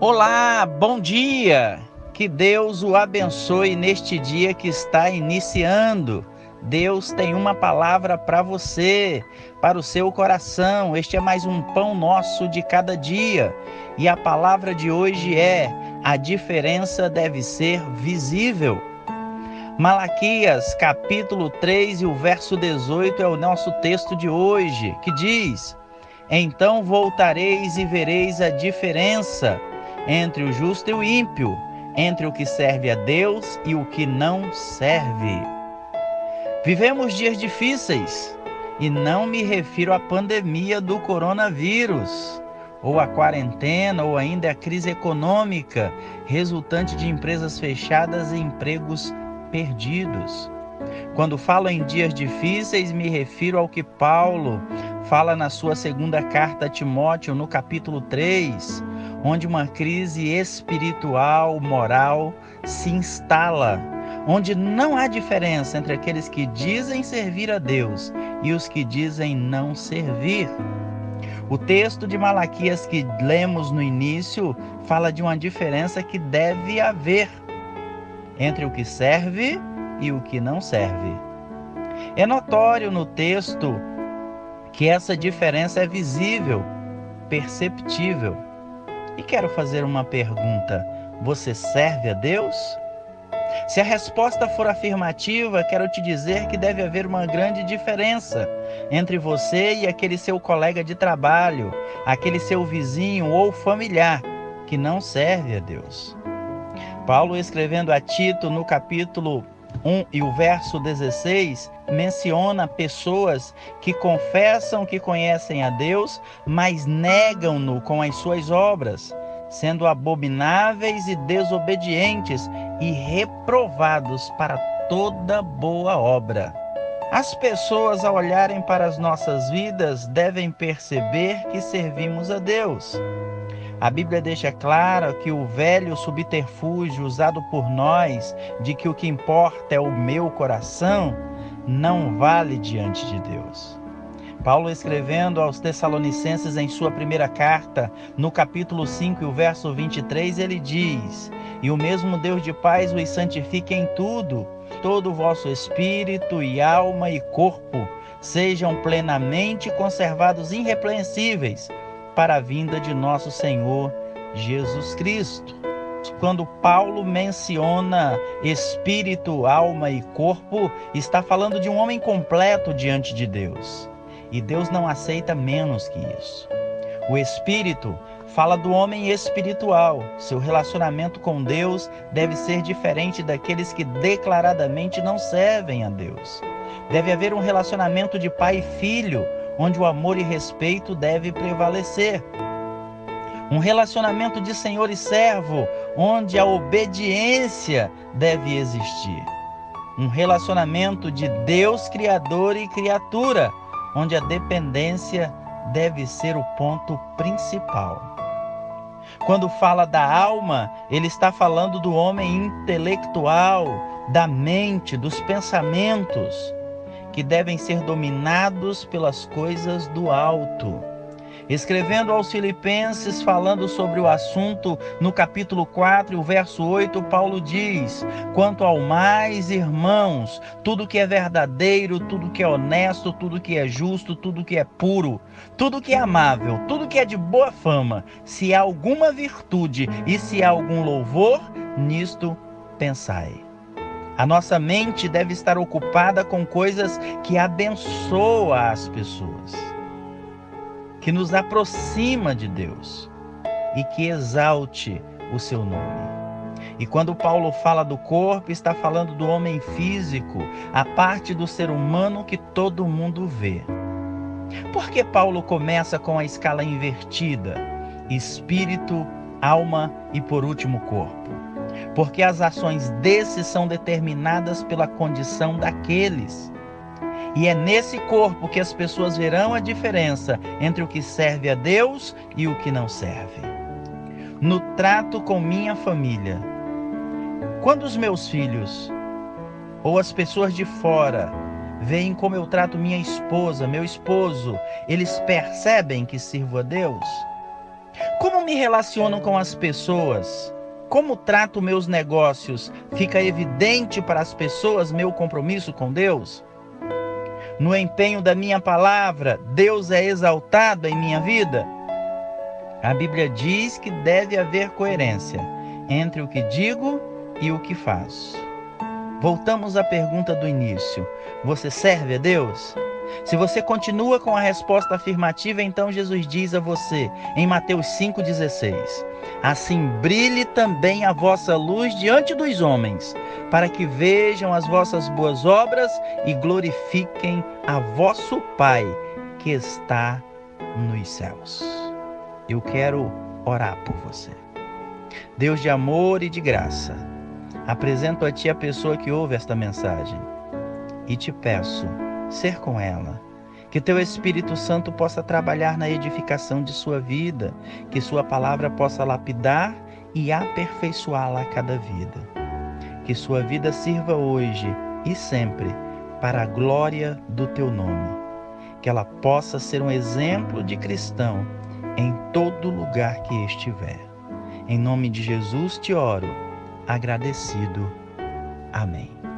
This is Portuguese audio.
Olá, bom dia! Que Deus o abençoe neste dia que está iniciando. Deus tem uma palavra para você, para o seu coração. Este é mais um pão nosso de cada dia. E a palavra de hoje é: a diferença deve ser visível. Malaquias, capítulo 3 e o verso 18 é o nosso texto de hoje, que diz: Então voltareis e vereis a diferença entre o justo e o ímpio, entre o que serve a Deus e o que não serve. Vivemos dias difíceis, e não me refiro à pandemia do coronavírus, ou à quarentena, ou ainda à crise econômica, resultante de empresas fechadas e empregos perdidos. Quando falo em dias difíceis, me refiro ao que Paulo fala na sua segunda carta a Timóteo, no capítulo 3, onde uma crise espiritual, moral, se instala, onde não há diferença entre aqueles que dizem servir a Deus e os que dizem não servir. O texto de Malaquias que lemos no início fala de uma diferença que deve haver entre o que serve e o que não serve. É notório no texto que essa diferença é visível, perceptível. E quero fazer uma pergunta: você serve a Deus? Se a resposta for afirmativa, quero te dizer que deve haver uma grande diferença entre você e aquele seu colega de trabalho, aquele seu vizinho ou familiar que não serve a Deus. Paulo, escrevendo a Tito no capítulo 1 e o verso 16, menciona pessoas que confessam que conhecem a Deus, mas negam-no com as suas obras, sendo abomináveis e desobedientes e reprovados para toda boa obra. As pessoas, ao olharem para as nossas vidas, devem perceber que servimos a Deus. A Bíblia deixa claro que o velho subterfúgio usado por nós, de que o que importa é o meu coração, não vale diante de Deus. Paulo, escrevendo aos Tessalonicenses em sua primeira carta, no capítulo 5 e o verso 23, ele diz: E o mesmo Deus de paz os santifique em tudo, todo o vosso espírito e alma e corpo sejam plenamente conservados irrepreensíveis para a vinda de nosso Senhor Jesus Cristo. Quando Paulo menciona espírito, alma e corpo, está falando de um homem completo diante de Deus. E Deus não aceita menos que isso. O espírito fala do homem espiritual. Seu relacionamento com Deus deve ser diferente daqueles que declaradamente não servem a Deus. Deve haver um relacionamento de pai e filho, onde o amor e respeito deve prevalecer. Um relacionamento de senhor e servo, onde a obediência deve existir. Um relacionamento de Deus criador e criatura, onde a dependência deve ser o ponto principal. Quando fala da alma, ele está falando do homem intelectual, da mente, dos pensamentos, que devem ser dominados pelas coisas do alto. Escrevendo aos Filipenses, falando sobre o assunto, no capítulo 4, o verso 8, Paulo diz: Quanto ao mais, irmãos, tudo que é verdadeiro, tudo que é honesto, tudo que é justo, tudo que é puro, tudo que é amável, tudo que é de boa fama, se há alguma virtude e se há algum louvor, nisto pensai. A nossa mente deve estar ocupada com coisas que abençoam as pessoas, que nos aproxima de Deus e que exalte o seu nome. E quando Paulo fala do corpo, está falando do homem físico, a parte do ser humano que todo mundo vê. Por que Paulo começa com a escala invertida? Espírito, alma e, por último, corpo. Porque as ações desses são determinadas pela condição daqueles. E é nesse corpo que as pessoas verão a diferença entre o que serve a Deus e o que não serve. No trato com minha família, quando os meus filhos ou as pessoas de fora veem como eu trato minha esposa, meu esposo, eles percebem que sirvo a Deus? Como me relaciono com as pessoas? Como trato meus negócios? Fica evidente para as pessoas meu compromisso com Deus? No empenho da minha palavra, Deus é exaltado em minha vida? A Bíblia diz que deve haver coerência entre o que digo e o que faço. Voltamos à pergunta do início. Você serve a Deus? Se você continua com a resposta afirmativa, então Jesus diz a você, em Mateus 5,16, assim brilhe também a vossa luz diante dos homens, para que vejam as vossas boas obras e glorifiquem a vosso Pai que está nos céus. Eu quero orar por você. Deus de amor e de graça, apresento a Ti a pessoa que ouve esta mensagem e te peço ser com ela, que Teu Espírito Santo possa trabalhar na edificação de sua vida, que Sua palavra possa lapidar e aperfeiçoá-la a cada vida. Que sua vida sirva hoje e sempre para a glória do Teu nome. Que ela possa ser um exemplo de cristão em todo lugar que estiver. Em nome de Jesus te oro, agradecido. Amém.